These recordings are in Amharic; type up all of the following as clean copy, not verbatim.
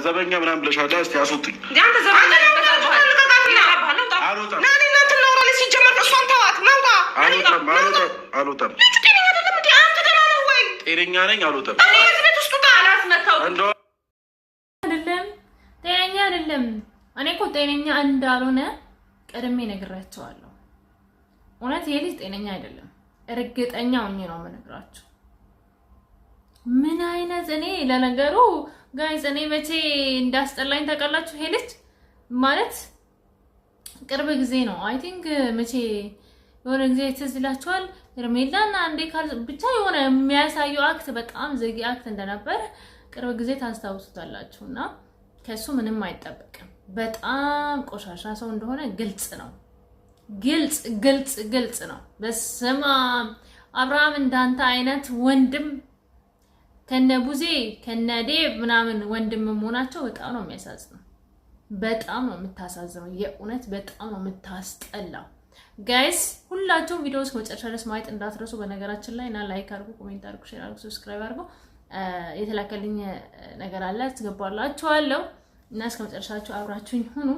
ዘበኛ ምናምን ብለሻል። እስቲ አስወጡኝ። አልወጣም። ጤነኛ ነኝ። አልወጣም። ጤነኛ አይደለም። እኔ እኮ ጤነኛ እንዳልሆነ ቀድሜ ነግራቸዋለሁ። እውነት ይሄ ልጅ ጤነኛ አይደለም። እርግጠኛ ሆኜ ነው የምነግራቸው። ምን አይነት እኔ ለነገሩ ጋይስ እኔ መቼ እንዳስጠላኝ ታውቃላችሁ? ይሄ ልጅ ማለት ቅርብ ጊዜ ነው አይ ቲንክ መቼ የሆነ ጊዜ ትዝ ይላችኋል። ሄርሜላና አንዴ ብቻ የሆነ የሚያሳየው አክት በጣም ዘጊ አክት እንደነበር ቅርብ ጊዜ ታስታውሱታላችሁና ከሱ ምንም አይጠበቅም። በጣም ቆሻሻ ሰው እንደሆነ ግልጽ ነው። ግልጽ ነው። በስመ አብ አብርሃም እንዳንተ አይነት ወንድም ከነቡዜ ከነዴብ ምናምን ወንድም መሆናቸው በጣም ነው የሚያሳዝነው። በጣም ነው የምታሳዝነው። የእውነት በጣም ነው የምታስጠላው። ጋይስ ሁላችሁም ቪዲዮስ ከመጨረሻ ድረስ ማየት እንዳትረሱ። በነገራችን ላይ እና ላይክ አድርጉ፣ ኮሜንት አድርጉ፣ ሼር አድርጉ፣ ሰብስክራይብ አድርጉ። የተላከልኝ ነገር አለ አስገባላችኋለሁ እና እስከ መጨረሻችሁ አብራችሁኝ ሁኑ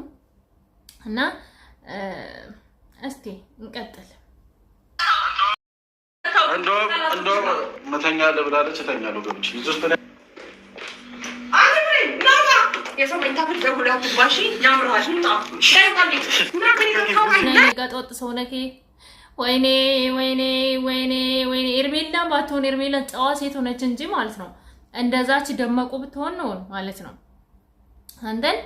እና እስቲ እንቀጥል። እንደውም መተኛ ለብላለች እተኛለሁ ገብቼ ይዞስ ጋጠወጥ ሰው ነኬ ወይኔ ኤርሜላ ባትሆን ኤርሜላ ጨዋ ሴት ሆነች እንጂ ማለት ነው። እንደዛች ደመቁ ብትሆን ነው ማለት ነው። አንተን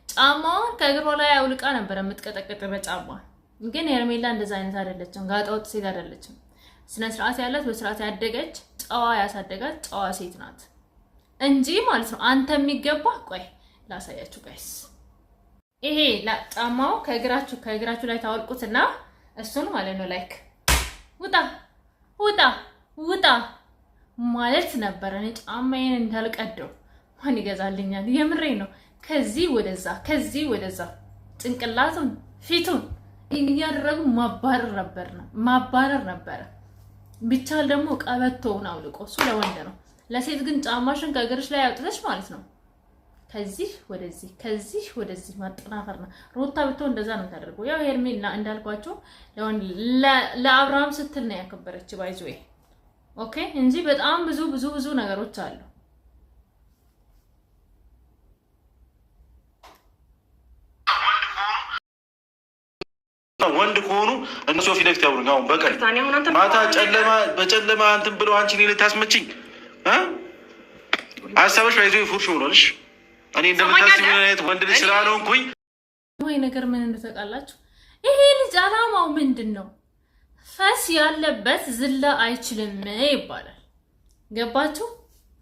ጫማውን ከእግሯ ላይ አውልቃ ነበር የምትቀጠቅጥ በጫማ። ግን ኤርሜላ እንደዛ አይነት አይደለችም። ጋጠወጥ ሴት አይደለችም። ስነ ስርዓት ያላት በስርዓት ያደገች ጨዋ ያሳደጋት ጨዋ ሴት ናት እንጂ ማለት ነው። አንተ የሚገባ ቆይ ላሳያችሁ ጋይስ። ይሄ ጫማው ከእግራችሁ ላይ ታወልቁትና እሱን ማለት ነው ላይክ ውጣ ማለት ነበር። እኔ ጫማዬን እንዳልቀደው ማን ይገዛልኛል? የምሬ ነው። ከዚህ ወደዛ ጭንቅላቱን ፊቱን እያደረጉ ማባረር ነበረ። ቢቻል ደግሞ ቀበቶውን አውልቆ እሱ ለወንድ ነው። ለሴት ግን ጫማሽን ከእግርሽ ላይ አውጥተሽ ማለት ነው ከዚህ ወደዚህ ማጠናፈር ነው። ሩታ ብትሆን እንደዛ ነው የምታደርገው። ያው ሄርሜላ እንዳልኳቸው ለአብርሃም ስትል ነው ያከበረች ባይዞይ ኦኬ እንጂ በጣም ብዙ ነገሮች አሉ። ወንድ ከሆኑ እነሱ ፊት ለፊት ያውሩኝ። አሁን በቀን ማታ በጨለማ እንትን ብለው አንቺ እኔ ልታስመችኝ ሀሳብሽ ባይዞይ ፉርሽ ሆኖልሽ እኔ እንደምታስቢ አይነት ወንድ ልጅ ስላልሆንኩኝ ወይ ነገር ምን እንደተቃላችሁ። ይሄ ልጅ አላማው ምንድነው? ፈስ ያለበት ዝላ አይችልም ይባላል። ገባችሁ?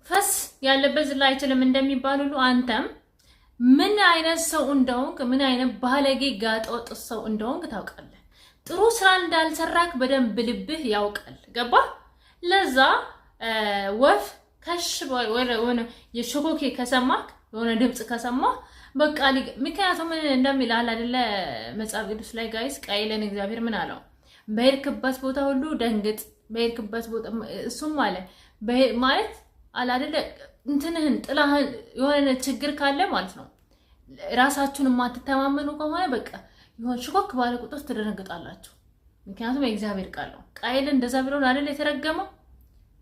ፈስ ያለበት ዝላ አይችልም እንደሚባል ሁሉ አንተም ምን አይነት ሰው እንደሆንክ ምን አይነት ባለጌ ጋጠወጥ ሰው እንደሆንክ ታውቃለህ። ጥሩ ስራ እንዳልሰራክ በደንብ ልብህ ያውቃል። ገባ? ለዛ ወፍ ከሽ ወይነ የሾኮኬ ከሰማክ የሆነ ድምጽ ከሰማ በቃ ምክንያቱም እንደሚል አለ አይደለ መጽሐፍ ቅዱስ ላይ ጋይስ ቃየልን እግዚአብሔር ምን አለው? በሄድክበት ቦታ ሁሉ ደንግጥ። በሄድክበት ቦታ እሱም ማለት አለ አይደለ እንትንህን ጥላህን የሆነ ችግር ካለ ማለት ነው ራሳችሁን የማትተማመኑ ከሆነ በቃ የሆነ ሽኮክ ባለ ቁጥር ትደነግጣላችሁ። ምክንያቱም የእግዚአብሔር ቃል ነው። ቃየልን እንደዛ ብሎ አይደለ የተረገመው?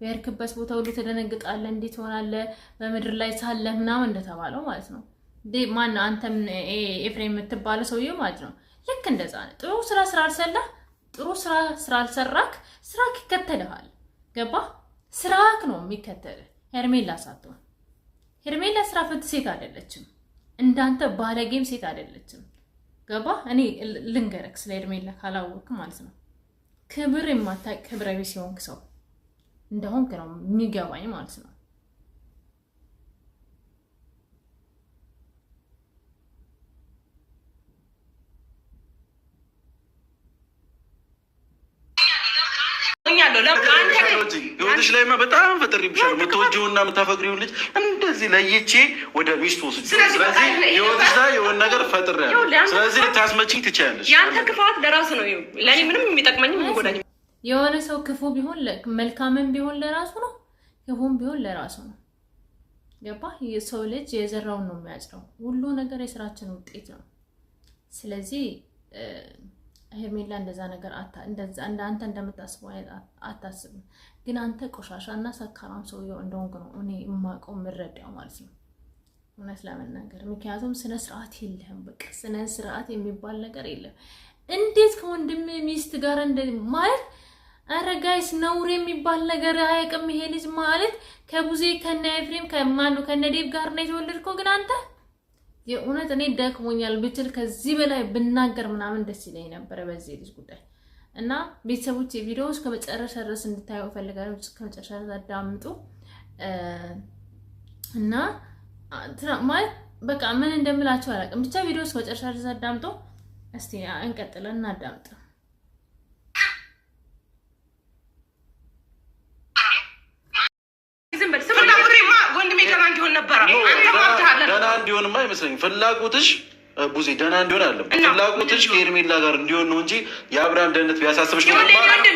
በሄድክበት ቦታ ሁሉ ትደነግጣለህ፣ እንዴት ትሆናለህ በምድር ላይ ሳለህ ምናምን እንደተባለው ማለት ነው። ማን አንተም ኤፍሬም የምትባለው ሰውዬ ማለት ነው ልክ እንደዛ ነው። ጥሩ ስራ ስላልሰራክ ስራክ ይከተልሃል። ገባ? ስራክ ነው የሚከተልህ። ሄርሜላ ሳትሆን ሄርሜላ ስራ ፈት ሴት አይደለችም። እንዳንተ ባለጌም ሴት አይደለችም። ገባ? እኔ ልንገረክ ስለ ሄርሜላ ካላወቅክ ማለት ነው ክብር የማታውቅ ክብረ ቢስ የሆንክ ሰው እንደሆንክ ነው የሚገባኝ ማለት ነው። ህይወትሽ ላይማ በጣም ፈጥሬብሻለሁ። የምትወጂውና የምታፈቅሪውን ልጅ እንደዚህ ለይቼ ወደ ሚስት ወስጄ፣ ስለዚህ ህይወትሽ ላይ የሆነ ነገር ፈጥሬያለሁ። ስለዚህ ልታስመችኝ ትችያለሽ። ያንተ ክፋት ለራስ ነው። ለእኔ ምንም የሚጠቅመኝም የሚጎዳኝ የሆነ ሰው ክፉ ቢሆን መልካምም ቢሆን ለራሱ ነው፣ ክፉም ቢሆን ለራሱ ነው። ገባ? የሰው ልጅ የዘራውን ነው የሚያጭደው። ሁሉ ነገር የስራችን ውጤት ነው። ስለዚህ ሄርሜላ እንደዛ ነገር አንተ እንደምታስበው አታስብም። ግን አንተ ቆሻሻና ሰካራም ሰውየው እንደሆንክ ነው እኔ የማውቀው የምረዳው ማለት ነው፣ እውነት ለመናገር ምክንያቱም ስነ ስርዓት የለህም። በቃ ስነ ስርዓት የሚባል ነገር የለም። እንዴት ከወንድም ሚስት ጋር ማለት ኧረ ጋይስ ነውር የሚባል ነገር አያውቅም ይሄ ልጅ ማለት ከቡዜ ከነ ኤፍሬም ከነ ዴቭ ጋር ነው የተወለድከው። ግን አንተ የእውነት እኔ ደክሞኛል ብትል ከዚህ በላይ ብናገር ምናምን ደስ ይለኝ ነበረ በዚህ ልጅ ጉዳይ። እና ቤተሰቦች ቪዲዮዎች ከመጨረሻ ድረስ እንድታዩ ፈልጋለሁ። ከመጨረሻ ድረስ አዳምጡ እና ማለት በቃ ምን እንደምላችሁ አላውቅም። ብቻ ቪዲዮዎች ከመጨረሻ ድረስ አዳምጡ። እስቲ እንቀጥለን እናዳምጥ። ደህና እንዲሆንማ አይመስለኝም። ፍላጎትሽ ቡዜ ደህና እንዲሆን አለም ፍላጎትሽ ከሄርሜላ ጋር እንዲሆን ነው እንጂ የአብርሃም ደህንነት ቢያሳስብሽ ነው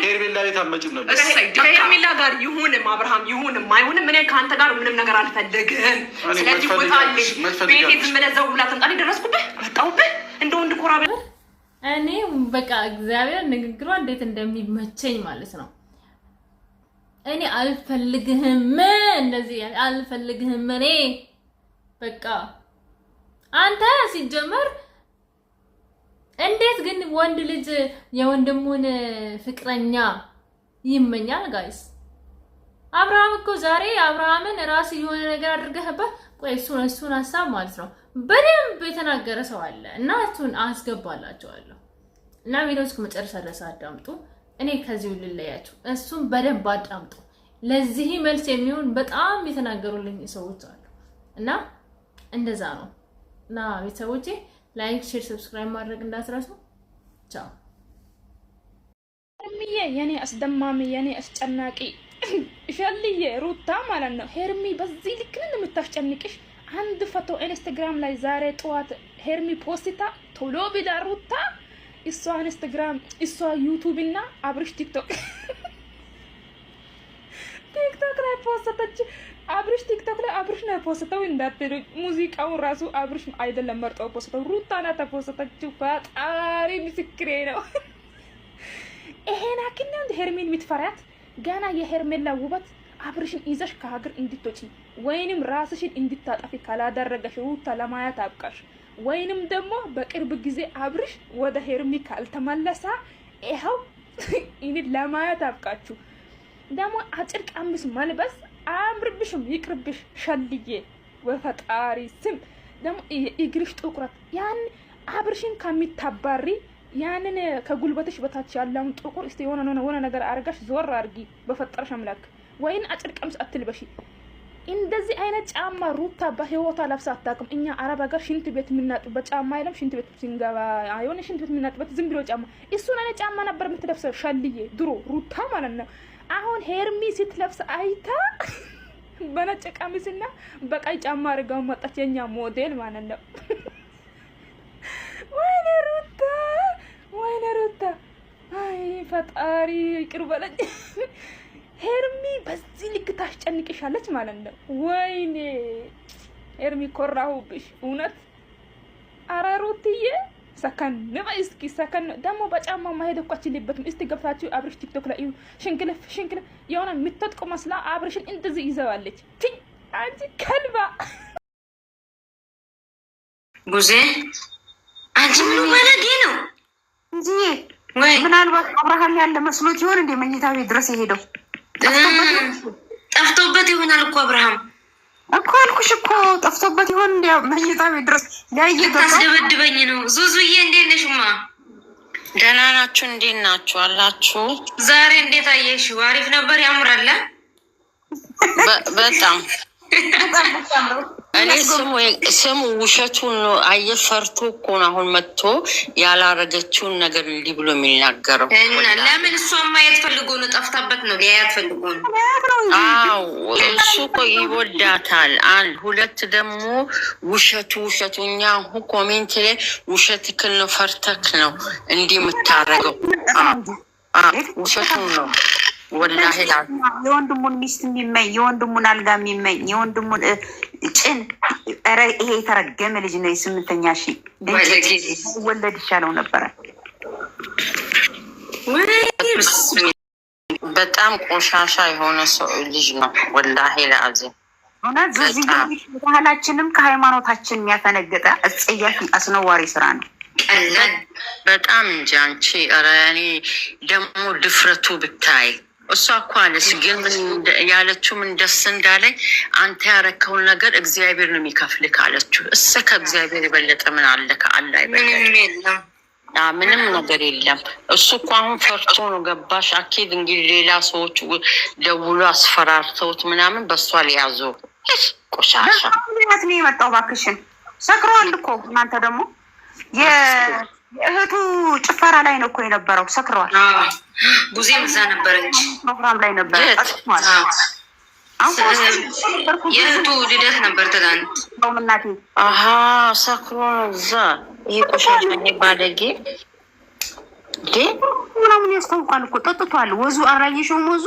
ሄርሜላ ቤት አትመጭም ነበር። ከሄርሜላ ጋር ይሁንም አብርሃም ይሁንም አይሁንም እኔ ከአንተ ጋር ምንም ነገር አልፈልግም። ስለዚህ ወጣልኝ ቤቴ ዝም ብለህ ዘው ብላ ተንጣሪ ደረስኩብህ መጣሁብህ እንደ ወንድ ኮራ ብለህ እኔ በቃ እግዚአብሔር ንግግሯ እንዴት እንደሚመቸኝ ማለት ነው። እኔ አልፈልግህም እንደዚህ አልፈልግህም እኔ በቃ አንተ ሲጀመር እንዴት ግን ወንድ ልጅ የወንድሙን ፍቅረኛ ይመኛል? ጋይስ አብርሃም እኮ ዛሬ አብርሃምን ራስ የሆነ ነገር አድርገህበት ቆይ እሱን ሀሳብ ማለት ነው በደንብ የተናገረ ሰው አለ እና እሱን አስገባላችኋለሁ እና ቪዲዮስ ከመጨረሻ ድረስ አዳምጡ። እኔ ከዚሁ ልለያችሁ፣ እሱን በደንብ አዳምጡ። ለዚህ መልስ የሚሆን በጣም የተናገሩልኝ ሰዎች አሉ እና እንደዛ ነው። እና ቤተሰቦቼ ላይክ፣ ሼር፣ ሰብስክራይብ ማድረግ እንዳትረሱ። ቻው። ሄርሚዬ የኔ አስደማሚ የኔ አስጨናቂ ሸልዬ ሩታ ማለት ነው። ሄርሚ በዚህ ልክ ነው የምታስጨንቅሽ። አንድ ፎቶ ኢንስታግራም ላይ ዛሬ ጠዋት ሄርሚ ፖስታ ቶሎ ብላ ሩታ እሷ ኢንስታግራም እሷ ዩቲዩብ እና አብርሽ ቲክቶክ ላይ ፖስተች። አብርሽ ቲክቶክ ላይ አብርሽ ነው ፖስተው እንዳትሉ ሙዚቃው ራሱ አብርሽ አይደለም መርጠው ፖስተው ሩታ ናት ፖስተችው። ፈጣሪ ምስክሬ ነው። ይሄን አክና እንደ ሄርሜን የምትፈሪያት ገና የሄርሜላ ውበት አብርሽን ይዘሽ ከሀገር እንድትወጪ ወይንም ራስሽን እንድታጠፊ ካላደረገሽ ሩታ ለማየት አብቃሽ። ወይንም ደግሞ በቅርብ ጊዜ አብርሽ ወደ ሄርሚ ካልተመለሰ ይሄው እኔ ለማየት አብቃችሁ። ደግሞ አጭር ቀሚስ መልበስ አምርብሽም ይቅርብሽ ሸልዬ ወፈጣሪ ስም። ደግሞ እግርሽ ጥቁረት ያን አብርሽን ከሚታባሪ ያንን ከጉልበትሽ በታች ያለውን ጥቁር እስቲ የሆነ ነገር አርጋሽ ዞር አርጊ በፈጠረሽ አምላክ። ወይን አጭር ቀሚስ አትልበሺ። እንደዚህ አይነት ጫማ ሩታ በህይወቷ ለብሳ አታውቅም። እኛ አረብ ሀገር ሽንት ቤት የምናጥበት ጫማ አይደለም። ሽንት ቤት ሲንገባ አይሆን ሽንት ቤት የምናጥበት ዝም ብሎ ጫማ እሱን አይነት ጫማ ነበር የምትለብሰው ሸልዬ ድሮ ሩታ ማለት ነው። አሁን ሄርሚ ስትለብስ አይታ በነጭ ቀሚስና በቀይ ጫማ አድርጋው መጣች። የኛ ሞዴል ማለት ነው። ወይኔ ሩታ አይ ፈጣሪ ይቅር በለኝ። ሄርሚ በዚህ ልክ ታስጨንቅሻለች ማለት ነው። ወይኔ ሄርሚ ኮራሁብሽ እውነት። አረ ሩትዬ ሰከን በይ እስኪ ሰከን። ደግሞ በጫማ ማሄድ እኮ አችልበትም። እስቲ ገብታችሁ አብርሽ ቲክቶክ ላይ ሽንክልፍ የሆነ የምትወጥቁ መስላ አብርሽን እንደዚህ ይዘዋለች። አንቺ ከልባ ቡዜ አንቺ ምን ወለዲ ነው እንጂ ምናልባት አብርሃም ያለ መስሎት ይሆን እንደ መኝታ ቤት ድረስ የሄደው? ጠፍቶበት ይሆናል እኮ አብርሃም እኮ አልኩሽ እኮ ጠፍቶበት ይሆን እንደ መኝታ ቤት ድረስ ታስደበድበኝ ነው። ዙዙዬ እንዴት ነሽማ? ደህና ናችሁ? እንዴት ናችሁ አላችሁ? ዛሬ እንዴት አየሽው? አሪፍ ነበር። ያምራል በጣም እኔ ስሙ ውሸቱን ነው። አየፈርቶ እኮ ነው አሁን መጥቶ ያላረገችውን ነገር እንዲህ ብሎ የሚናገረው። ለምን እሷን ማየት ፈልጎ ነው? ጠፍታበት ነው ሊያያት ፈልጎ ነው። አዎ እሱ እኮ ይወዳታል። አንድ ሁለት ደግሞ ውሸቱ እኛ አሁን ኮሜንት ላይ ውሸትክን ነው ፈርተክ ነው እንዲህ የምታረገው። ውሸቱን ነው ወላሂ የወንድሙን ሚስት የሚመኝ የወንድሙን አልጋ የሚመኝ የወንድሙን ጭን ኧረ ይሄ የተረገመ ልጅ ነው። 8,000 ወለድ ይሻለው ነበረ። በጣም ቆሻሻ የሆነ ሰው ልጅ ነው ወላሂ ለአዚም። እውነት እዚህ ባህላችንም ከሃይማኖታችን የሚያፈነገጠ አጸያፊ አስነዋሪ ስራ ነው። በጣም እንጂ አንቺ ኧረ እኔ ደግሞ ድፍረቱ ብታይ እሷ እኮ አለች። ግን ያለችው ምን ደስ እንዳለኝ አንተ ያረከውን ነገር እግዚአብሔር ነው የሚከፍልህ አለችው። ከእግዚአብሔር የበለጠ ምን አለ? ከአላህ የበለጠ ምንም ነገር የለም። እሱ እኮ አሁን ፈርቶ ነው ገባሽ? አኪድ እንግዲህ ሌላ ሰዎች ደውሎ አስፈራርተውት ምናምን በሷ ሊያዙ ቆሻሻ ነው የመጣው። እባክሽን ሰክሯል እኮ እናንተ ደግሞ የእህቱ ጭፈራ ላይ ነው እኮ የነበረው። ሰክሯል። ቡዜም እዛ ነበረች፣ ፕሮግራም ላይ ነበር። የእህቱ ልደት ነበር ትናንት። እናቴ ሰክሮ ነው እዛ። ይሄ ቆሻሻ ባለጌ ምናምን ያስታውቃል እኮ ጠጥቷል። ወዙ አራየሽውም ወዙ።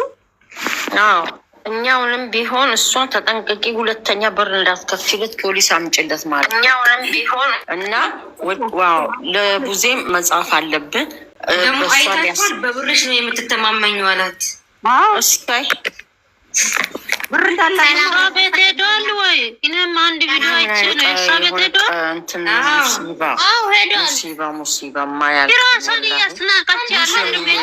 እኛውንም ቢሆን እሷን ተጠንቀቂ፣ ሁለተኛ በር እንዳትከፍችለት ፖሊስ አምጭለት ማለት እኛውንም ቢሆን እና ዋው ለቡዜም መጽሐፍ አለብን። ደግሞ አይታችኋል። በብርሽ ነው የምትተማመኙ አላት። እስታይ ብር እንዳለ ቤት ሄዷል ወይ? እኔም አንድ ቪዲዮ አይቼ ነው እሷ ቤት ሄዷል። ሄዷል። ሙሲባ ማያል ራሷን እያስናቀች ያለው ቤት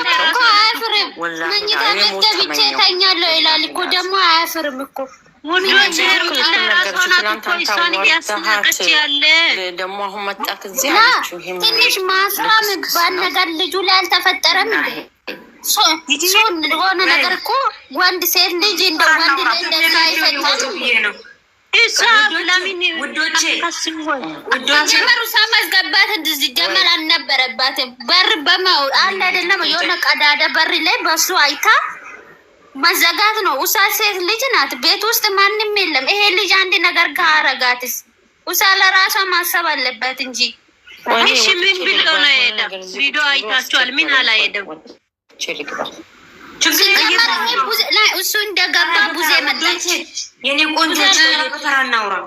መኝታ ቤት ገብቼ እተኛለሁ ይላል እኮ። ደግሞ አያፍርም እኮ ወንዶች ደግሞ አሁን መጣት ትንሽ ማስራ ምግባል ነገር ልጁ ላይ አልተፈጠረም እንዴ? ሆነ ነገር እኮ ወንድ ሴት ልጅ እንደ ወንድ ላይ እንደዛ አይፈታም ነው። ጀመሩ ማስገባት ጀመር አልነበረባትም። በር በማው አለ አይደለም የሆነ ቀዳዳ በር ላይ በሱ አይታ መዘጋት ነው። ውሳ ሴት ልጅ ናት። ቤት ውስጥ ማንም የለም። ይሄ ልጅ አንድ ነገር ካረጋትስ ውሳ ለራሷ ማሰብ አለበት እንጂ። እሺ ምን ብለው ነው የሄደው? ቪዲዮ አይታችኋል? ምን አላየደም? እሱ እንደገባ ቡዜ መጣች። የኔ ቆንጆ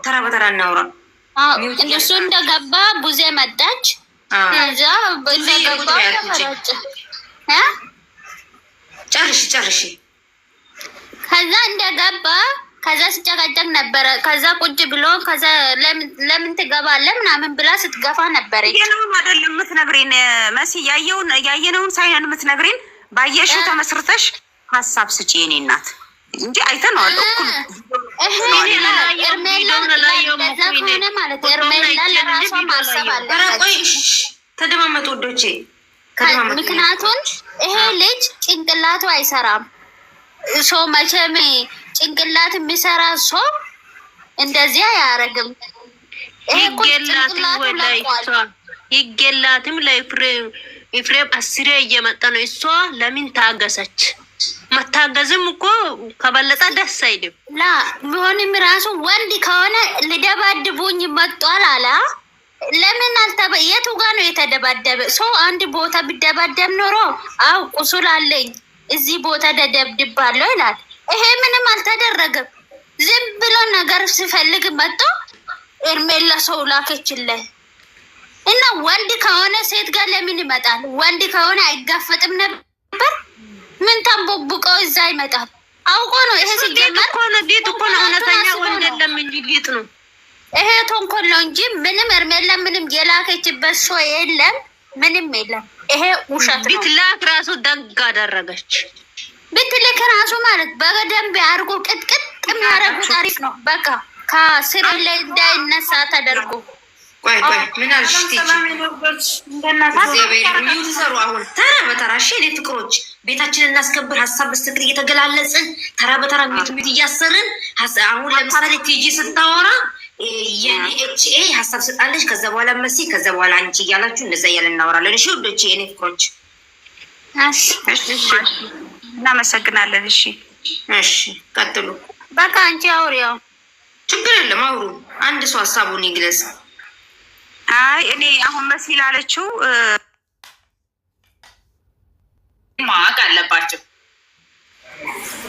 ተራ በተራ እናውራ። እሱ እንደገባ ቡዜ መጣች። ከዛ እንደገባ ጨርሽ ከዛ እንደገባ ከዛ ሲጨቀጨቅ ነበረ። ከዛ ቁጭ ብሎ ከዛ ለምን ትገባለህ ምናምን ብላ ስትገፋ ነበረ። ያየነውን አይደለም የምትነግሪን መሲ፣ ያየነውን ሳይሆን የምትነግሪን ባየሽው ተመስርተሽ ሀሳብ ስጪ የኔ እናት እንጂ አይተነዋል እኩል ተደማመጡ ወዶቼ። ምክንያቱም ይሄ ልጅ ጭንቅላቱ አይሰራም። ሰው መቼም ጭንቅላት የሚሰራ ሰው እንደዚህ አያረግም። ይገላትም ለኤፍሬም 10 እየመጣ ነው። እሷ ለምን ታገሰች? መታገዝም እኮ ከበለጠ ደስ አይልም። ቢሆንም ራሱ ወንድ ከሆነ ልደባድቡኝ መጧል አላ ለምን የቱ ጋ ነው የተደባደበ? ሰው አንድ ቦታ ቢደባደብ ኖሮ አው ቁስል አለኝ እዚህ ቦታ ደደብድባለሁ ይላል። ይሄ ምንም አልተደረገም። ዝም ብሎ ነገር ሲፈልግ መጥቶ ኤርሜላ ሰው ላከችለት እና ወንድ ከሆነ ሴት ጋር ለምን ይመጣል? ወንድ ከሆነ አይጋፈጥም ነበር? ምን ተንቦብቀው እዛ ይመጣል? አውቆ ነው። ይሄ ሲጀመር ዲት እኮ ነው። እውነተኛ ወንድ የለም እንጂ ዲት ነው። ይሄ ተንኮል ነው እንጂ ምንም ኤርሜላ ምንም የላከችበት ሰው የለም፣ ምንም የለም። ይሄ ውሸት ነው። ብትላክ ራሱ ደግ አደረገች። ብትልክ ራሱ ማለት በደንብ አድርጎ ቅጥቅጥ የሚያደርጉት አሪፍ ነው። በቃ ከስር ላይ እንዳይነሳ ተደርጎ ቆይ ምን አልሽ? ሰሩ አሁን ተራ በተራ እሺ። እኔ ፍቅሮች ቤታችንን እናስከብር። ሀሳብ በስተክል እየተገላለጽን ተራ በተራ ሚት እያሰርን አሁን ለምሳሌ ቲጂ ስታወራ የኔ ኤችኤ ሀሳብ ስጣለች፣ ከዛ በኋላ መሲ፣ ከዛ በኋላ አንቺ እያላችሁ እንደዛ እያለን እናወራለን። እሺ ወዶቼ እኔ ፍቅሮች እናመሰግናለን። እሺ ቀጥሉ። በቃ አንቺ አውሪያው ችግር የለም አውሩ። አንድ ሰው ሀሳቡን ይግለጽ። አይ እኔ አሁን መሲ ላለችው ማወቅ አለባቸው።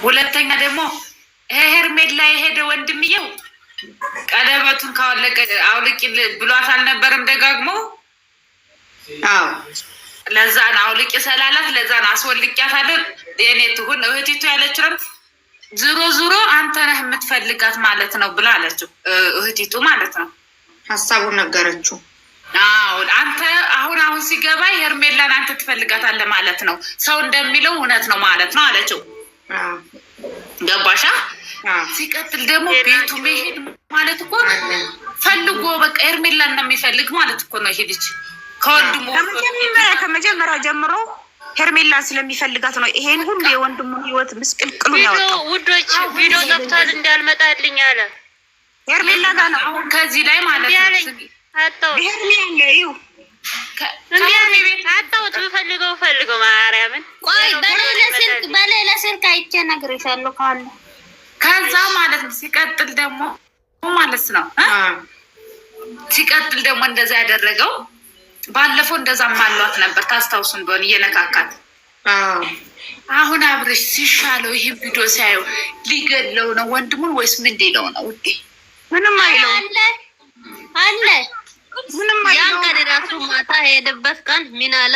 ሁለተኛ ደግሞ ሄርሜላ የሄደ ወንድምየው ቀለበቱን ካወለቀ አውልቂ ብሏት አልነበረም ደጋግሞ? አዎ ለዛን አውልቂ ሰላላት ለዛን አስወልቂያታለሁ የኔ ትሁን እህቲቱ ያለችው ዙሮ ዙሮ አንተ ነህ የምትፈልጋት ማለት ነው ብላ አለችው። እህቲቱ ማለት ነው ሀሳቡን ነገረችው። አዎ አንተ አሁን ሲገባ ሄርሜላን አንተ ትፈልጋታለህ ማለት ነው፣ ሰው እንደሚለው እውነት ነው ማለት ነው አለችው። ገባሻ? ሲቀጥል ደግሞ ቤቱ መሄድ ማለት እኮ ፈልጎ በቃ ሄርሜላን ነው የሚፈልግ ማለት እኮ ነው። ሄድች ከወንድሙ ከመጀመሪያ ጀምሮ ሄርሜላን ስለሚፈልጋት ነው ይሄን ሁሉ የወንድሙን ህይወት ምስቅልቅሉ ያወጣው። ውዶች ቪዲዮ ጠፍቷል እንዳልመጣልኝ አለ ሄርሜላ ጋር ነው አሁን ከዚህ ላይ ማለት ነው አጣው አጣውት ብፈልገው ማርያምን ቆይ በሌላ ስልክ አይቼ እነግርሻለሁ ካለ ከዛ ማለት ነው። ሲቀጥል ደግሞ እንደዛ ያደረገው ባለፈው እንደዛ ማሏት ነበር ታስታውሱ እንደሆነ እየነካካት። አሁን አብርሽ ሲሻለው ይሄ ቪዲዮ ሲያየው ሊገለው ነው ወንድሙን ወይስ ምን ሊለው ነው? ውዴ ምንም አይለው አለ ምንም ያን ቀን ራሱ ማታ ሄደበት ቀን ምን አለ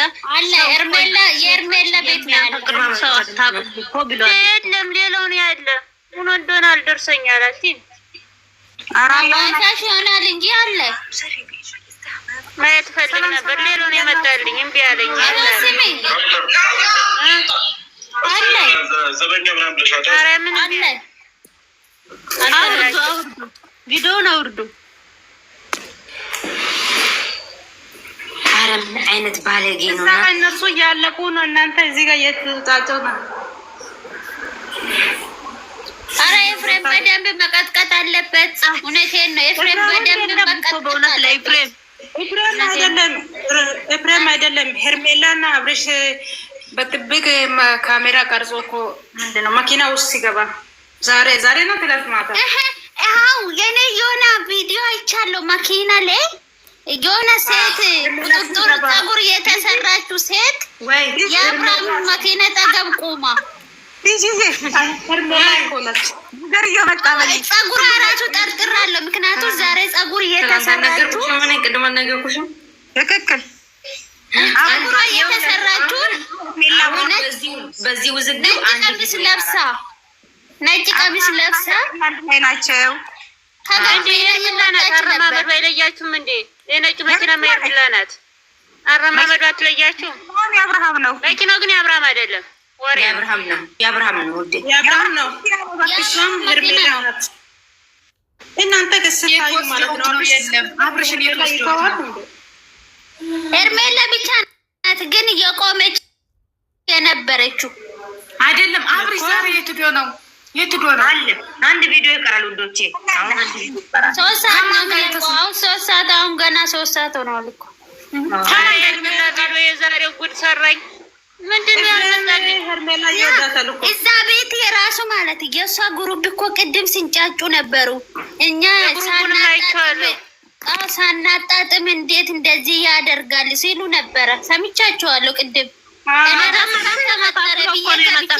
የኤርሜላ ቤት ነው ያለው ሰው አታውቁ ብሏል። የለም ሌላው ነው ያለ ምን እንደሆነ አልደርሰኝ አላቲ አራማታሽ ይሆናል እንጂ አለ ማየት ፈልግ ነበር ሌላው ነው የመጣልኝ እምቢ አለኝ። አለ ዘበኛ ምናምን ብለሻታ ኧረ ምን አለ ቪዲዮውን አውርዱ። ኧረ ምን አይነት ባለጌ ነው! እነሱ እያለቁ ነው፣ እናንተ እዚህ ጋር እየተጫጨው ነው። ኧረ ኤፍሬም በደንብ መቀጥቀጥ አለበት። እውነቴን ነው። ኤፍሬም በደንብ መቀጥቀጥ አለበት። ኤፍሬም አይደለም ሄርሜላና አብርሽ በጥብቅ ካሜራ ቀርጾ እኮ ምንድን ነው መኪና ውስጥ ሲገባ ዛሬ ነው ትላንት ማታ የኔ የሆነ ቪዲዮ አይቻለሁ። መኪና ላይ የሆነ ሴት ቁጥጥር ፀጉር የተሰራችው ሴት የአብርሃም መኪና ጠገብ ቆማ ፀጉር ራሱ ጠርጥራለሁ። ምክንያቱም ዛሬ ፀጉር እየተሰራችው ትክክል ፀጉሯ እየተሰራችውን በዚህ ውዝግብ ነጭ ቀሚስ ለብሳ ናቸው። አረማመዷ አይለያችሁም እንዴ? የነጭ መኪና ሄርሜላ ናት። አረማመዷ አትለያችሁም? የአብርሃም ነው መኪናው ግን የአብርሃም አይደለም። ወሬ የአብርሃም ነው። የአብርሃም ነው። እናንተ ከስታዩ ማለት ነው። አብርሽን የተወስደዋል። ሄርሜላ ብቻ ናት ግን እየቆመች የነበረችው አይደለም። አብርሽ ዛሬ የት ሄዶ ነው? አለ አንድ ቪዲዮ ይቀራል ውዶቼ። አሁን አንድ ቪዲዮ ይቀራል። 3 ሰዓት ነው የሚለው። አሁን 3 ሰዓት አሁን ገና 3 ሰዓት ሆኗል እኮ። ሄርሜላ ጋር የዛሬው ጉድ ሰራኝ። ምንድነው ያልመጣልኝ? ሄርሜላ ይወዳታል እኮ እዛ ቤት የራሱ ማለት የእሷ ግሩፕ እኮ ቅድም ሲንጫጩ ነበሩ። እኛ ሳናጣጥም እንዴት እንደዚህ ያደርጋል ሲሉ ነበረ። ሰምቻቸዋለሁ ቅድም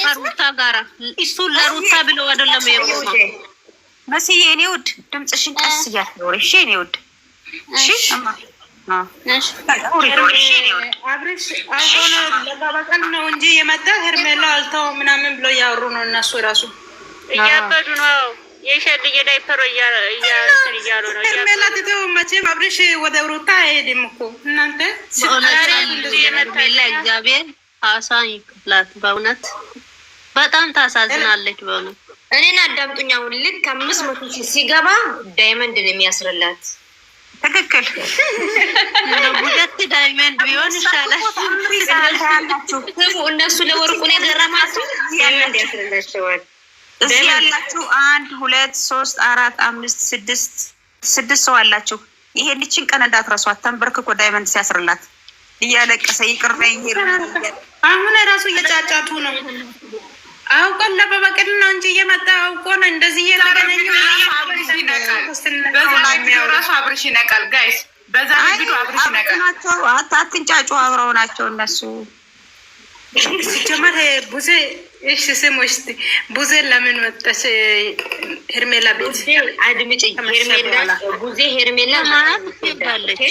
ከሩታ ጋራ እሱን ለሩታ ብለው አይደለም የቆመው። መስዬ እኔ ውድ ድምፅሽን ቀስ እያትኖር እሺ። እኔ ውድ እሺ አብርሽ አሁን ለባባቀል ነው እንጂ የመጣ ሄርሜላ አልተው ምናምን ብሎ ያወሩ ነው እነሱ ራሱ እያበዱ ነው። የሸልዬ ዳይፐሮ እያሉ ነው። ሄርሜላ ትተው መቼም አብርሽ ወደ ሩታ አይሄድም እኮ እናንተ ሄርሜላ እግዚአብሔር አሳ ይክፍላት። በእውነት በጣም ታሳዝናለች። በእውነት እኔን አዳምጡኝ። አሁን ልክ 500,000 ሲገባ ዳይመንድ ነው የሚያስርላት። ትክክል። ሁለት ዳይመንድ ቢሆን ይሻላል። እነሱ ለወርቁን የገረማቸው ዳይመንድ ያስርላቸዋል። እዚህ ያላችሁ 1 2 3 4 5 6 ሰው አላችሁ። ይሄን ልችን ቀን እንዳትረሷት። ተንበርክኮ ዳይመንድ ሲያስርላት እያለቀሰ ይቅር በይ። አሁን ራሱ እየጫጫቱ ነው። አውቀን ለበበቅል ነው እንጂ እየመጣ አውቆ ነው እንደዚህ እየተገናኙ ራሱ አብርሽ ይነቃል። ጋይስ በዛ ቪዲዮ አብርሽ ይነቃል ናቸው። አትንጫጩ፣ አብረው ናቸው እነሱ። ሲጀመር ቡዜ እሺ ስሙ እስቲ ቡዜ ለምን መጣሽ? ሄርሜላ ቤት አድምጪኝ። ሄርሜላ ቡዜ ሄርሜላ ማለት ትባለች።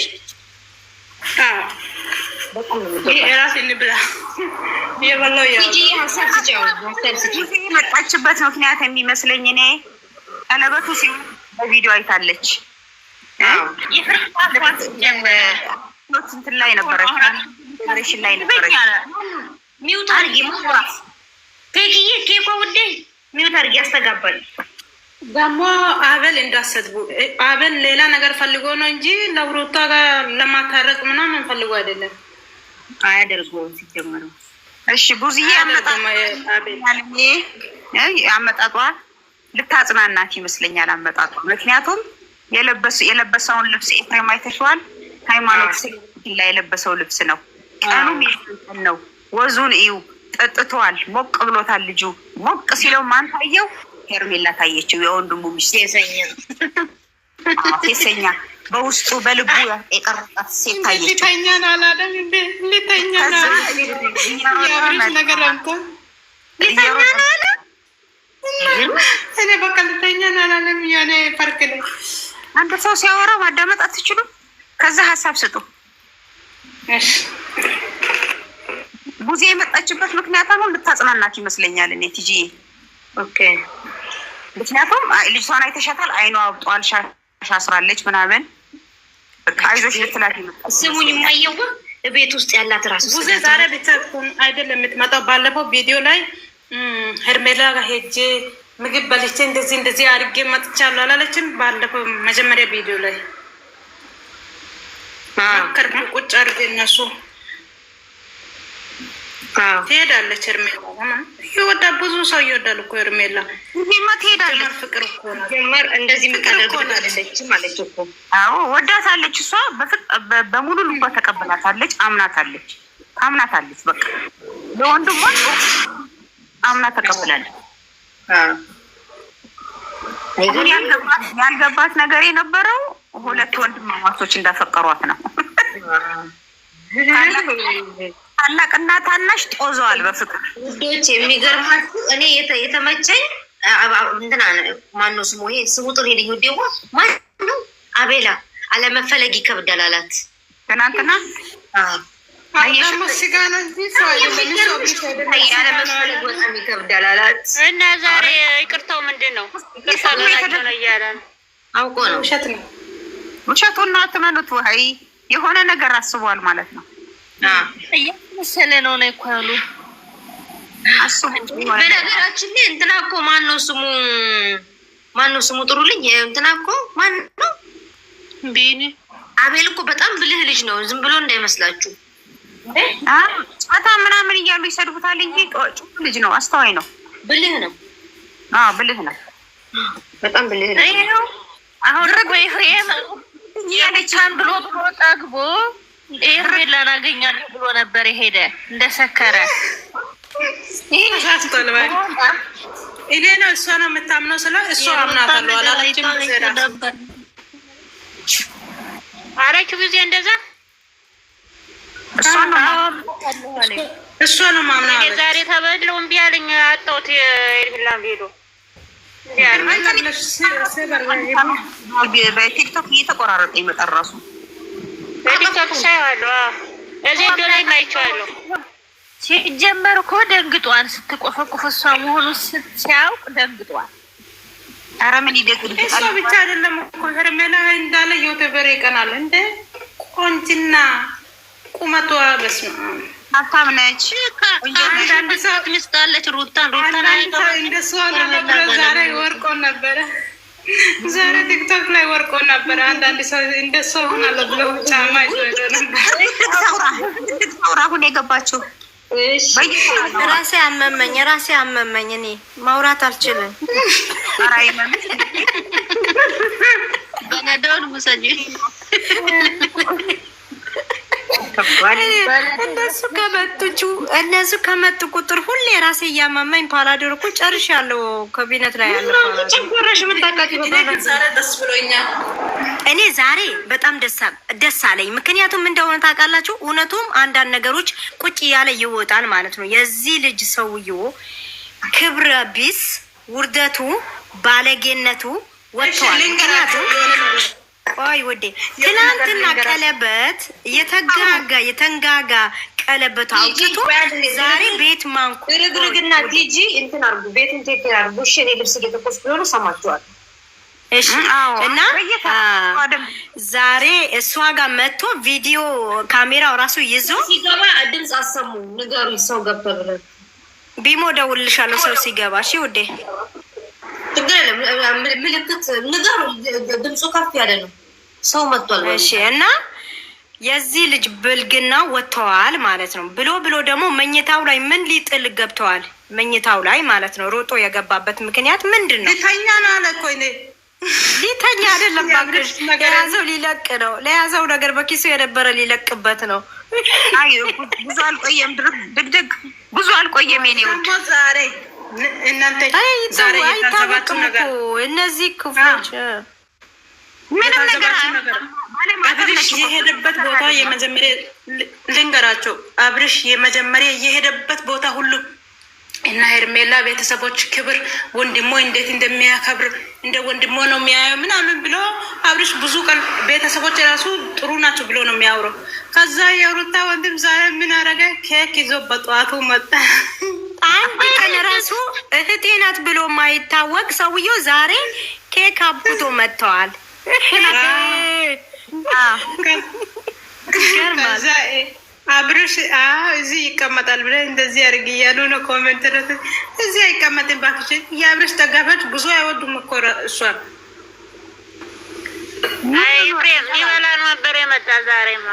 የራስ እንብላ የበላው የመጣችበት ምክንያት የሚመስለኝ እኔ ቀለበቱ ሲሆን በቪዲዮ አይታለች። እንትን ላይ ነበረች፣ ሬሽን ላይ ነበረች። ሚውት አድርጊ ማውራት ፔኪዬ ኬኮ ውዴ ሚውት አድርጊ ያስተጋባል። ደግሞ አበል እንዳሰድቡ አበል ሌላ ነገር ፈልጎ ነው እንጂ ለሩታ ጋር ለማታረቅ ምናምን ፈልጎ አይደለም። አያደርገውም ሲጀመሩ። እሺ ቡዝዬ አመጣጧ ልታጽናናት ይመስለኛል አመጣጧ። ምክንያቱም የለበሰውን ልብስ ኤፍሬም አይተሽዋል። ሃይማኖት ላይ የለበሰው ልብስ ነው። ቀኑም ነው። ወዙን እዩ ጠጥቷል። ሞቅ ብሎታል። ልጁ ሞቅ ሲለው ማን ታየው? ሄርሜላ ታየችው። የወንድሙ ሚስት ሴሰኛ በውስጡ በልቡ የቀረጣት ሴት ታየችው። ሊተኛ ነው አላለም እንዴ? ሊተኛ ነው ነገር አንተ ሊተኛ ነው አለ። እኔ በቃ ሊተኛ ነው አላለም። ያኔ ፈርክ ነው። አንድ ሰው ሲያወራ ማዳመጥ አትችሉም? ከዛ ሀሳብ ስጡ። እሺ ቡዜ የመጣችበት ምክንያት ነው ልታጽናናት ይመስለኛል። እኔ ቲጂ ኦኬ። ምክንያቱም ልጅቷን አይተሻታል። አይኗ አብጧል። ሻሽ አስራለች ምናምን። በቃ አይዞሽ ልትላት ይመስላል። ስሙኝ የማየው ቤት ውስጥ ያላት ራሱ ቡዜ ዛሬ ብቻ አይደለም የምትመጣው። ባለፈው ቪዲዮ ላይ ሄርሜላ ጋር ሄጄ ምግብ በልቼ እንደዚህ አድርጌ መጥቻለሁ አላለችም? ባለፈው መጀመሪያ ቪዲዮ ላይ ከርኩ ቁጭ አድርጌ እነሱ ትሄዳለች። ሄርሜላ ይወዳ ብዙ ሰው ይወዳል እኮ ሄርሜላ። ይሄማ ትሄዳለች። ፍቅር እኮ ነው ጀመር እንደዚህ ምታደርጋለች ማለት እኮ። አዎ ወዳታለች። እሷ በሙሉ ልቧ ተቀበላታለች። አምናታለች። በቃ ለወንድሟ አምና ተቀበላለች። ያልገባት ነገር የነበረው ሁለት ወንድማማቾች እንዳፈቀሯት ነው። ታላቅና ታናሽ ጦዘዋል በፍቅር ውዶች። የሚገርማችሁ እኔ የተመቸኝ እንትና ማነው ስሙ? ይሄ ስሙ ጥሩ ልጅ ውዴዋ ማነው? አቤላ አለመፈለግ ይከብዳል አላት ትናንትና። ስጋ ነው እንጂ አለመፈለግ በጣም ይከብዳል አላት። እና ዛሬ ይቅርታው ምንድን ነው? ይቅርታ ላላቸው ነው እያለ ነው። አውቆ ነው። ውሸት ነው። ውሸቱና አትመኑት። ወይ የሆነ ነገር አስቧል ማለት ነው። እያመሰለ ነው ነው እኮ ያሉ አስቡ። በነገራችን ላይ እንትና እኮ ማነው ስሙ ጥሩልኝ። እንትና እኮ ማነው? ቢኒ አቤል እኮ በጣም ብልህ ልጅ ነው። ዝም ብሎ እንዳይመስላችሁ። ጨዋታ ምናምን እያሉ ይሰድቡታል እንጂ ልጅ ነው። አስተዋይ ነው። ብልህ ነው። ብልህ ነው። በጣም ብልህ ነው። አሁን ኤፍሬም ያለቻን ብሎ ጠግቦ ኤርሜላን አገኛለሁ ብሎ ነበር የሄደ እንደሰከረ። እኔ ነው እሷ ነው የምታምነው ስለ እሷ አምናታለሁ አላለችም። አረች ጊዜ እንደዛ እሷ ነው ማምነው። ዛሬ ተበለው እምቢ አለኝ። አጣሁት የኤርሜላን ቪዲዮ በቲክቶክ እየተቆራረጠ ይመጣል ራሱ በቲክቶክ ሳይዋለሁ እዚህ ዶላይ ማይቻለሁ። ሲጀመር እኮ ደንግጧል። ስትቆፈቁፍ እሷ መሆኑን ሲያውቅ ደንግጧል። ኧረ ምን ይደግል። እሷ ብቻ አይደለም እኮ ሄርሜላ እንዳለ ዩቲዩበር ይቀናል እንደ ቆንጅና ቁመቷ በስመ አብ ሀብታም ነች። አንዳንድ ሰው ትመስላለች ሩታን እንደሷ ነበረ። ዛሬ ወርቆ ነበረ። ዛሬ ቲክቶክ ላይ ወርቆ ነበረ። አንዳንድ ሰው እንደሷ ሆናለሁ ብለው ጫማ ይዞ ነበር። አሁን የገባችው ራሴ አመመኝ። እኔ ማውራት አልችልም። በነዶን ሙሰጂ እነሱ ከመጡ ቁጥር ሁሌ ራሴ እያመመኝ ፓላዶር እኮ ጨርሻለሁ። ከቢነት ላይ ያለ ደስ ብሎኛል። እኔ ዛሬ በጣም ደስ አለኝ። ምክንያቱም እንደሆነ ታውቃላችሁ፣ እውነቱም አንዳንድ ነገሮች ቁጭ እያለ ይወጣል ማለት ነው። የዚህ ልጅ ሰውዬው ክብረ ቢስ ውርደቱ ባለጌነቱ ወጥቷል። ቆይ ወዴ ትናንትና ቀለበት የተንጋጋ ቀለበት አውጥቶ ዛሬ ቤት ማንኩ ግርግርግና ቲጂ እንትን አርጉ ቤት እንትን አርጉ። እሺ እኔ ልብስ እየተኮስ ቢሆን ሰማችኋል። እሺ እና ዛሬ እሷ ጋር መጥቶ ቪዲዮ ካሜራው ራሱ ይዞ ሲገባ ድምፅ አሰሙ ንገሩ። ሰው ገባ ብለን ቢሞ ደውልልሻለሁ ሰው ሲገባ። እሺ ውዴ ችግር የለም ምልክት ንገሩ። ድምፁ ከፍ ያለ ነው ሰው መጥቷል። እሺ እና የዚህ ልጅ ብልግና ወጥተዋል ማለት ነው። ብሎ ደግሞ መኝታው ላይ ምን ሊጥል ገብተዋል መኝታው ላይ ማለት ነው። ሮጦ የገባበት ምክንያት ምንድን ነው? ሊተኛ ነው አለ እኮ እኔ ሊተኛ አይደለም ባክሽ፣ ለያዘው ሊለቅ ነው። ለያዘው ነገር በኪሱ የነበረ ሊለቅበት ነው። አይ ብዙ አልቆየም፣ ድግድግ ብዙ አልቆየም። የኔ ወድ ዛሬ እናንተ ዛሬ አይታወቅም እኮ እነዚህ ክፎች ምንም ነገር አብርሽ የሄደበት ቦታ የመጀመሪያ ልንገራቸው። አብርሽ የመጀመሪያ የሄደበት ቦታ ሁሉ እና ሄርሜላ ቤተሰቦች ክብር ወንድሞ እንዴት እንደሚያከብር እንደ ወንድሞ ነው የሚያየው ምናምን ብሎ አብርሽ ብዙ ቀን ቤተሰቦች ራሱ ጥሩ ናቸው ብሎ ነው የሚያወራው። ከዛ የሩታ ወንድም ዛሬ ምን አረገ? ኬክ ይዞ በጠዋቱ መጣ። አንድ ቀን ራሱ እህቴ ናት ብሎ ማይታወቅ ሰውየው ዛሬ ኬክ አብቶ መጥተዋል። አብርሽ እዚህ ይቀመጣል ብለህ እንደዚህ አድርግ እያሉ ነው ኮሜንት። እዚህ አይቀመጥም እባክሽ። የአብርሽ ደጋፊዎች ብዙ አይወዱም እኮ እሷን። ሊበላ ነበር የመጣ ዛሬማ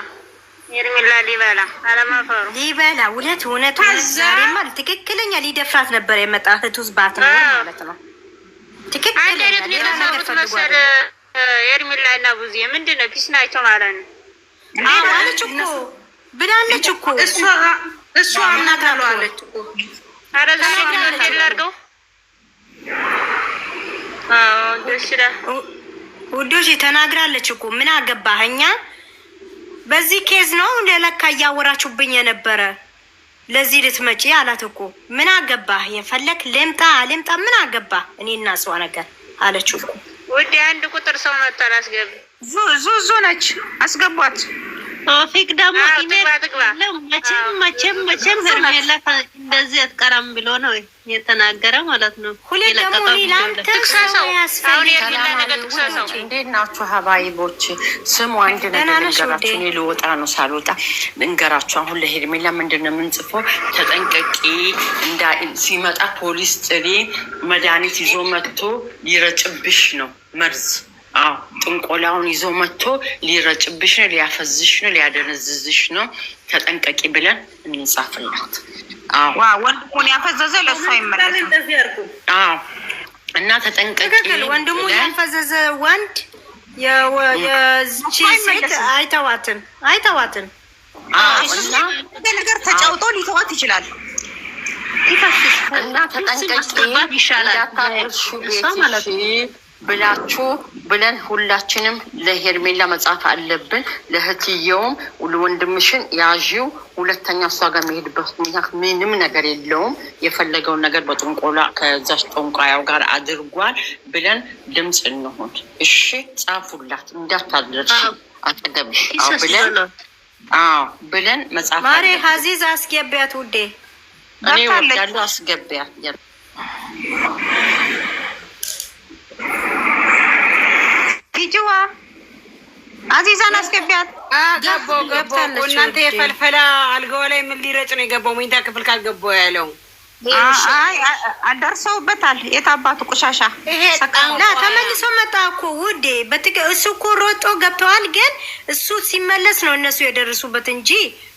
ሄርሜላ ሊበላ አለመፈሩ ሊበላ እውነት ዛሬማ ትክክለኛ ሊደፍራት ነበር የመጣ እህቱስ ባት ነው ማለት ነው። ትክክለኛ ሌላ ነገር ፈልጓል። ሄርሜላ እና ቡዜ ምንድን ነው ፒስ ናቸው ማለት ነው። አለች እኮ ብላለች እኮ እሷ አምናታለሁ አለች እኮ። ኧረ ዛሬ ግን ላድርገው ደስ ይላል። ውዶች ተናግራለች እኮ ምን አገባህ እኛ በዚህ ኬዝ ነው ለለካ እያወራችሁብኝ የነበረ ለዚህ ልትመጪ አላት እኮ። ምን አገባህ የፈለክ ልምጣ አልምጣ ምን አገባህ እኔ እና እሷ ነገር አለችው እኮ። ውዴ አንድ ቁጥር ሰው መጥቷል አስገቢ። ዙዙ ነች አስገቧት። ቶፊቅ ደግሞ መቼም ሄርሜላ እንደዚህ አትቀራም ብሎ ነው የተናገረ ማለት ነው። ሁሌ ደግሞ እንዴት ናችሁ ሀባይቦች? ስሙ አንድ ነገር ልንገራችሁ። እኔ ልወጣ ነው ሳልወጣ ልንገራችሁ። አሁን ለሄርሜላ ምንድን ነው የምንጽፈው? ተጠንቀቂ ሲመጣ ፖሊስ ጥሪ መድኃኒት ይዞ መጥቶ ሊረጭብሽ ነው መርዝ። አዎ ጥንቆላውን ይዞ መጥቶ ሊረጭብሽ ነው፣ ሊያፈዝሽ ነው፣ ሊያደነዝዝሽ ነው። ተጠንቀቂ ብለን እንጻፍላት። አዎ ወንድሙን ያፈዘዘ ለእሱ አይመለስም። አዎ እና ተጠንቀቂ። ወንድሙን ያፈዘዘ ወንድ የዚህ ሴት አይተዋትም። ነገር ተጫውቶ ሊተዋት ይችላል። እና ተጠንቀቂ ብላችሁ ብለን ሁላችንም ለሄርሜላ መጻፍ አለብን። ለእህትየውም ወንድምሽን ያዢው። ሁለተኛ እሷ ጋር የሚሄድበት ምክንያት ምንም ነገር የለውም። የፈለገውን ነገር በጥንቆላ ከዛች ጠንቋያው ጋር አድርጓል ብለን ድምፅ እንሆን። እሺ ጻፉላት፣ እንዳታደርሽ አጠገብሽ ብለን መጻፍ ማሬ ሀዚዝ አስገቢያት ውዴ። እኔ ወዳለሁ አስገቢያት። ቲጂዋ አዚዛን አስገቢያት። ገባሁ። እናንተ የፈልፈላ አልጋዋ ላይ ምን ሊረጭ ነው የገባው? መኝታ ክፍል ካልገባሁ ያለው ደርሰውበታል። የታባቱ ቆሻሻ ተመልሶ መጣ እኮ ውዴ። እሱ እኮ ሮጦ ገብተዋል፣ ግን እሱ ሲመለስ ነው እነሱ የደረሱበት እንጂ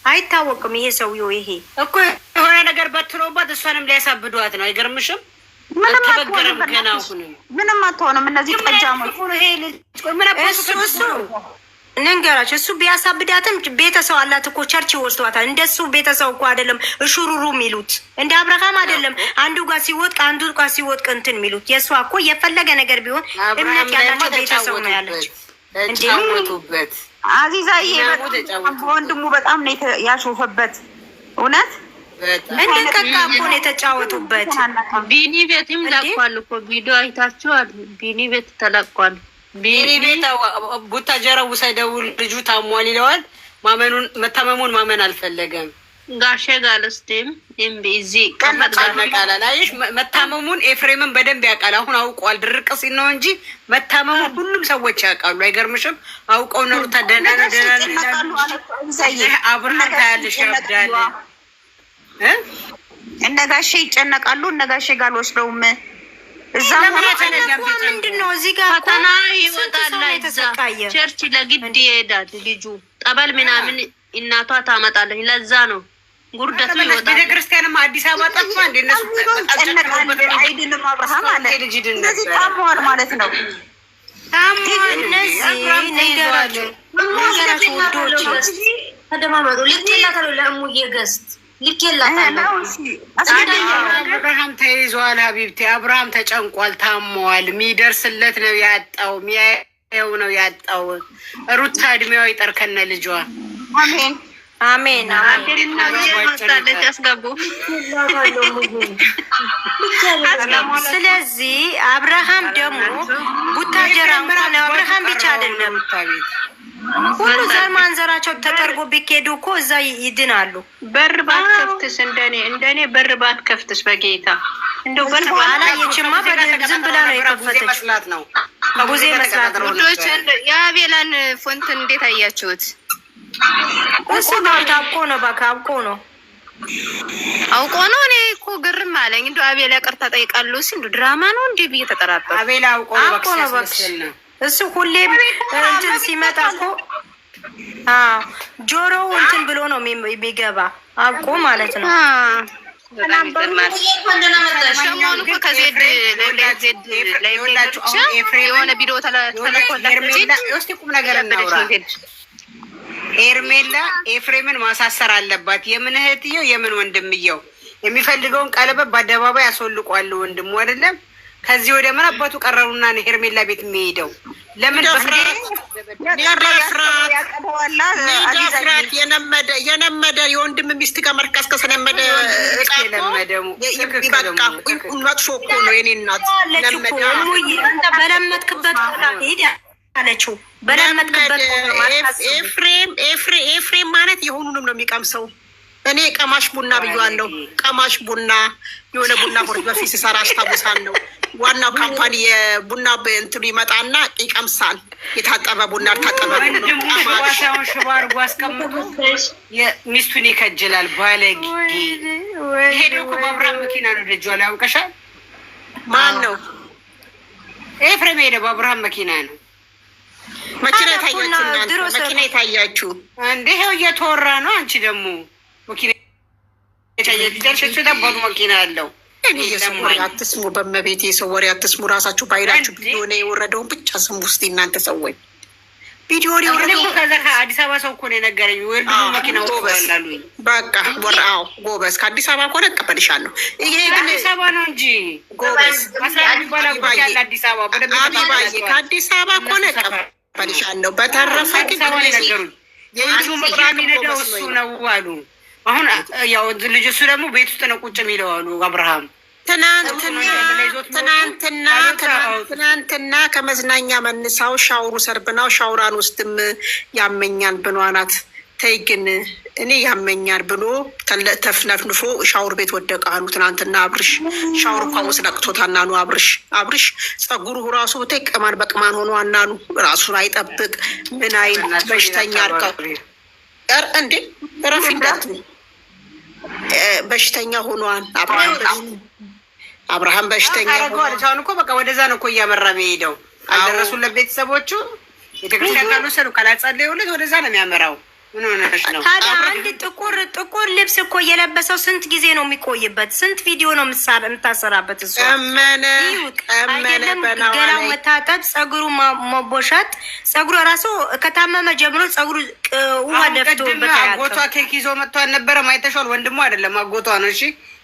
አይታወቅም። ይሄ ሰውዬው ይሄ እኮ የሆነ ነገር በትኖባት እሷንም ሊያሳብዷት ነው። አይገርምሽም? ምንም አትሆንም። እነዚህ ቀጃሞች ንገራቸው። እሱ ቢያሳብዳትም ቤተሰብ አላት እኮ ቸርች ይወስዷታል። እንደሱ ቤተሰብ እኮ አይደለም እሹሩሩ የሚሉት እንደ አብርሃም አይደለም። አንዱ ጋር ሲወድቅ አንዱ ጋር ሲወድቅ እንትን የሚሉት የእሷ እኮ የፈለገ ነገር ቢሆን እምነት ያላቸው ቤተሰብ ነው ያለችው። አዚዛዬ በወንድሙ በጣም ነው ያሾፈበት። እውነት እንደ ቀቃ እኮ ነው የተጫወቱበት። ቢኒ ቤትም ለቋል እኮ ቪዲዮ አይታችኋል? ቢኒ ቤት ተለቋል። ቢኒ ቤት ቡታጀራ ውሰደው ልጁ ታሟል ይለዋል። መታመሙን ማመን አልፈለገም። ጋሼ ጋለስቲም እምቢዚ ቀመጣላላይሽ መታመሙን ኤፍሬምን በደንብ ያውቃል። አሁን አውቀዋል። ድርቅ ሲል ነው እንጂ መታመሙን ሁሉም ሰዎች ያውቃሉ። አይገርምሽም? አውቀው ነው ተደናነ አብርሃም ታያለሽ ያብዳል። እነጋሼ ይጨነቃሉ። እነጋሼ ጋር ወስደውም እዛ ምንድን ነው እዚህ ጋር ፈተና ይወጣል። ቸርች ለግድ ይሄዳል ልጁ። ጠበል ምናምን እናቷ ታመጣለች። ለዛ ነው ጉርደቱ ይወጣል። ቤተክርስቲያንም አዲስ አበባ ጠፋ። እንደነሱ አይድንም አብርሃም አለ። እነዚህ ታሟል ማለት ነው። ነገራቸው ውዶች ተደማመጡ። ልኬላታለሁ ለእሙዬ ገዝት ልኬላታለሁ። አብርሃም ተይዟል። ሀቢብቴ አብርሃም ተጨንቋል፣ ታሟል። የሚደርስለት ነው ያጣው፣ የሚያየው ነው ያጣው። ሩታ እድሜዋ ይጠር ከነ ልጇ። አሜን አሜን። ስለዚህ አብርሃም ደግሞ ቡታጀራ እንኳን አብርሃም ብቻ አይደለም ሁሉ ዘር ማንዘራቸው ተጠርጎ ቢኬዱ እኮ እዛ ይድናሉ። በር ባትከፍትስ እንደኔ በር ባትከፍትስ በጌታ እንደው በር አላየችማ። በደንብ ዝም ብላ ነው የከፈተች። መስላት ነው ከቡዜ መስላት ነው። የአቤላን ፎንት እንዴት አያችሁት? እሱ ታውቆ ነው በቃ አውቆ ነው እኔ እኮ ግርም አለኝ። እንደው አቤላ ቀርታ ጠይቃለሁ ሲል እንደው ድራማ ነው እንዴ ብዬ ተጠራጠርኩ። አቤላ አውቆ ነው በቃ እሱ ሁሌም እንትን ሲመጣ እኮ ጆሮው እንትን ብሎ ነው የሚገባ አውቆ ማለት ነው። ሰሞኑ እኮ ከዜድ የሆነ ቪዲዮ ተለቆላችሁ ቁም ነገር እናውራ። ኤርሜላ ኤፍሬምን ማሳሰር አለባት። የምን እህትየው የምን ወንድምየው የሚፈልገውን ቀለበት በአደባባይ ያስወልቋል። ወንድሙ አይደለም ከዚህ ወደ ምን አባቱ ቀረሩና ነው ሄርሜላ ቤት የሚሄደው? ለምን በፍራት የነመደ የወንድም ሚስት ከመርከስ ከሰነመደ መጥፎ እኮ ነው። የኔ እናት በለመጥክበት ሄድ አለችው። በለመጥክበት ኤፍሬም ማለት የሁሉንም ነው የሚቀምሰው። እኔ ቀማሽ ቡና ብያለሁ። ቀማሽ ቡና የሆነ ቡና ቦርድ በፊት ሲሰራ አስታውሳለሁ። ዋናው ካምፓኒ የቡና እንትኑ ይመጣና ይቀምሳል። የታጠበ ቡና ታጠበ ቡናውን ሽባ አድርጎ አስቀምጦ ሚስቱን ይከጅላል። ባለጌ ሄዶ እኮ በአብርሃም መኪና ነው ደጇ ላይ አውቀሻል። ማን ነው ኤፍሬም? ሄደ በአብርሃም መኪና ነው። መኪና የታያችሁ መኪና የታያችሁ እንደ ይኸው እየተወራ ነው። አንቺ ደግሞ መኪና ደርሸሱ ደባቱ መኪና ያለው እኔ የሰው ወሬ አትስሙ። በመቤት የሰው ወሬ አትስሙ። ራሳችሁ ባይላችሁ ቪዲዮ ነው የወረደውን ብቻ ስሙ። ውስጥ እናንተ ሰዎች ቪዲዮ ነው የወረደው። ከዛ ከአዲስ አበባ ሰው እኮ ነው የነገረኝ። ወርዱ መኪና ወጣላሉ። በቃ ወራው ጎበዝ። ከአዲስ አበባ ከሆነ እቀበልሻለሁ። ይሄ ግን አዲስ አበባ ነው እንጂ ጎበዝ አሳቢ ባላ ያለ አዲስ አበባ በደም አቢባዬ ከአዲስ አበባ ከሆነ እቀበልሻለሁ። በተረፈ ግን ነገሩኝ የይዙ መቅራሚ ነው እሱ ነው አሉ። አሁን ያው ልጅ እሱ ደግሞ ቤት ውስጥ ነው ቁጭ የሚለው አሉ። አብርሃም ትናንትና ከመዝናኛ መንሳው ሻውሩ ሰርብናው ሻውራን ውስጥም ያመኛል ብኗናት። ተይ ግን እኔ ያመኛል ብሎ ተፍነፍንፎ ሻውር ቤት ወደቀ አሉ። ትናንትና አብርሽ ሻውር እንኳን ውስጥ ነቅቶታና ነው አብርሽ ጸጉሩ ራሱ ብታይ ቅማን በቅማን ሆኖ አናኑ ራሱን አይጠብቅ ምን አይነት በሽተኛ አርቀው እንዴ ረፊ እንዳት በሽተኛ ሆኗል። አብርሃም በሽተኛ ሆኗል። አሁን እኮ በቃ ወደዛ ነው እኮ እያመራ የሚሄደው። አልደረሱለት ቤተሰቦቹ ቤተክርስቲያን ካሉ ካላጸለዩለት ወደዛ ነው የሚያመራው። ምን ሆነሽ ነው ታዲያ? አንድ ጥቁር ልብስ እኮ የለበሰው ስንት ጊዜ ነው የሚቆይበት? ስንት ቪዲዮ ነው የምታሰራበት? እሱ አይደለም ገላው መታጠብ፣ ጸጉሩ መቦሻት። ጸጉሩ ራሱ ከታመመ ጀምሮ ጸጉሩ ውሃ ደፍቶበት። አጎቷ ኬክ ይዞ መጥቶ አልነበረም? አይተሻል? ወንድሟ አይደለም አጎቷ ነው። እሺ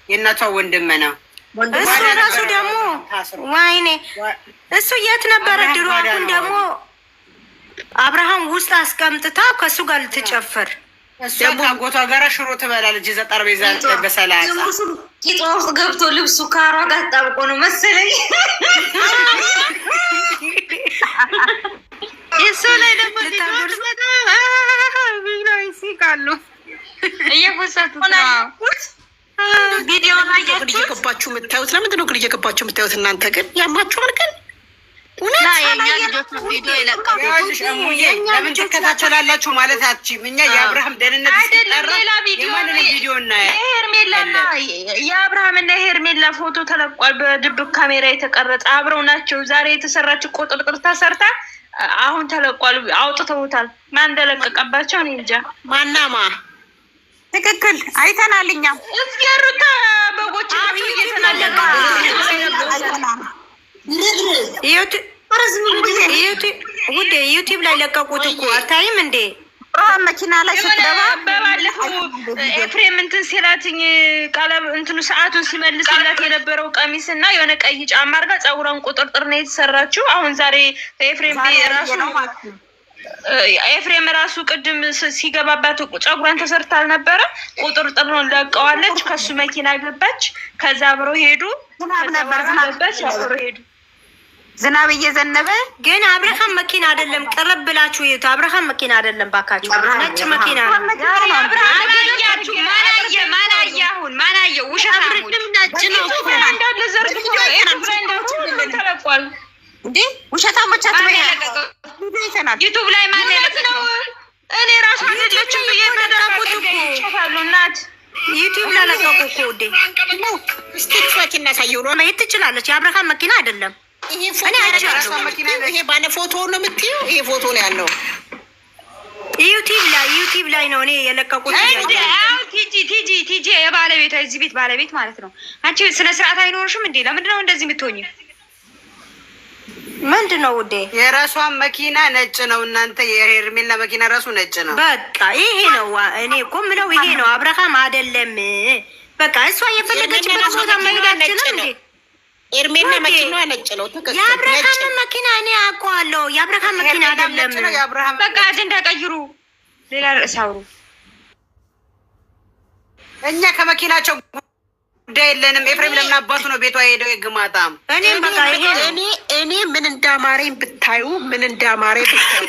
የእናቷ ወንድም ነው። እሱ ራሱ ደግሞ ወይኔ እሱ የት ነበረ ድሮ? አሁን ደግሞ አብርሃም ውስጥ አስቀምጥታ ከሱ ጋር ልትጨፍር እሷ ከአጎቷ ጋር ሽሮ ትበላለች። እዛ ጠረጴዛ በሰላሳ ቂጧ ውስጥ ገብቶ ልብሱ ካሯ ጋር ጣብቆ ነው መሰለኝ። እሱ ላይ ደግሞ ይስቃሉ እየፈሰቱት ነው። ቪዲዮ ላይ እየገባችሁ የምታዩት ለምንድን ነው ግን እየገባችሁ የምታዩት? እናንተ ግን ያማችኋል። ግን ለምን ትከታተላላችሁ ማለት አትችይም። እኛ የአብርሃም ደህንነት ሲጠራ የማንን ቪዲዮ ሄርሜላና የአብርሃምና የሄርሜላ ፎቶ ተለቋል። በድብቅ ካሜራ የተቀረጸ አብረው ናቸው። ዛሬ የተሰራችው ቁጥጥር ተሰርታ አሁን ተለቋል። አውጥተውታል። ማን እንደለቀቀባቸው እኔ እንጃ። ማናማ ትክክል አይተናል። እኛም እስኪሩታ በጎች እየተናለቀ ዩቲዩብ ላይ ለቀቁት እኮ አታይም እንዴ? መኪና ላይ ስትገባ በባለፈው ኤፍሬም እንትን ሲላትኝ ቀለብ እንትኑ ሰዓቱን ሲመልስላት የነበረው ቀሚስ እና የሆነ ቀይ ጫማ አድርጋ ፀጉሯን ቁጥርጥር ነው የተሰራችው። አሁን ዛሬ ኤፍሬም ራሱ ቅድም ሲገባባት ፀጉሯን ተሰርታ አልነበረ? ቁጥርጥር ነው ለቀዋለች። ከሱ መኪና ገባች። ከዛ አብረው ሄዱ። ዝናብ እየዘነበ ግን አብርሃም መኪና አይደለም። ቀረብ ብላችሁ ይዩት። አብርሃም መኪና አይደለም ባካችሁ፣ ነጭ መኪና ነው። ማናየ ውሸት እንዳለ ዘርግቶ ተለቋል። እንዴ ውሸታሞች ዩቱብ ላይ ማለት ነው። እኔ ራሱ ልጆችን እየተደረጉት ይቻላሉ። እናት ዩቲዩብ ላይ ለቀቁ እኮ ውዴ። እስቲ መኪና ሳይሆን ነው ማየት ትችላለች። የአብርሃም መኪና አይደለም። ይሄ ባለ ፎቶ ነው የምትይው? ይሄ ፎቶ ነው ያለው ዩቲዩብ ላይ ነው እኔ የለቀቁት። ቲጂ የባለቤቷ የዚህ ቤት ባለቤት ማለት ነው። አንቺ ስነ ስርዓት አይኖርሽም እንዴ? ለምንድን ነው እንደዚህ የምትሆኝ? ምንድን ነው ውዴ? የራሷን መኪና ነጭ ነው። እናንተ የሄርሜላ መኪና ራሱ ነጭ ነው። በቃ ይሄ ነው እኔ እኮ የምለው ይሄ ነው። አብርሃም አይደለም። በቃ እሷ የፈለገችበት ቦታ መሄዳችን እንዴ? ኤርሜላ መኪናዋ ነጭ ነው። የአብርሃም መኪና እኔ አውቀዋለሁ። የአብርሃም መኪና አይደለም። በቃ አጀንዳ ቀይሩ፣ ሌላ ርዕስ አውሩ። እኛ ከመኪናቸው ጉዳይ የለንም። ኤፍሬም ለምን አባቱ ነው ቤቷ ሄደው የግማጣም እኔም በቃ ይሄ እኔ ምን እንዳማረኝ ብታዩ ምን እንዳማረኝ ብታዩ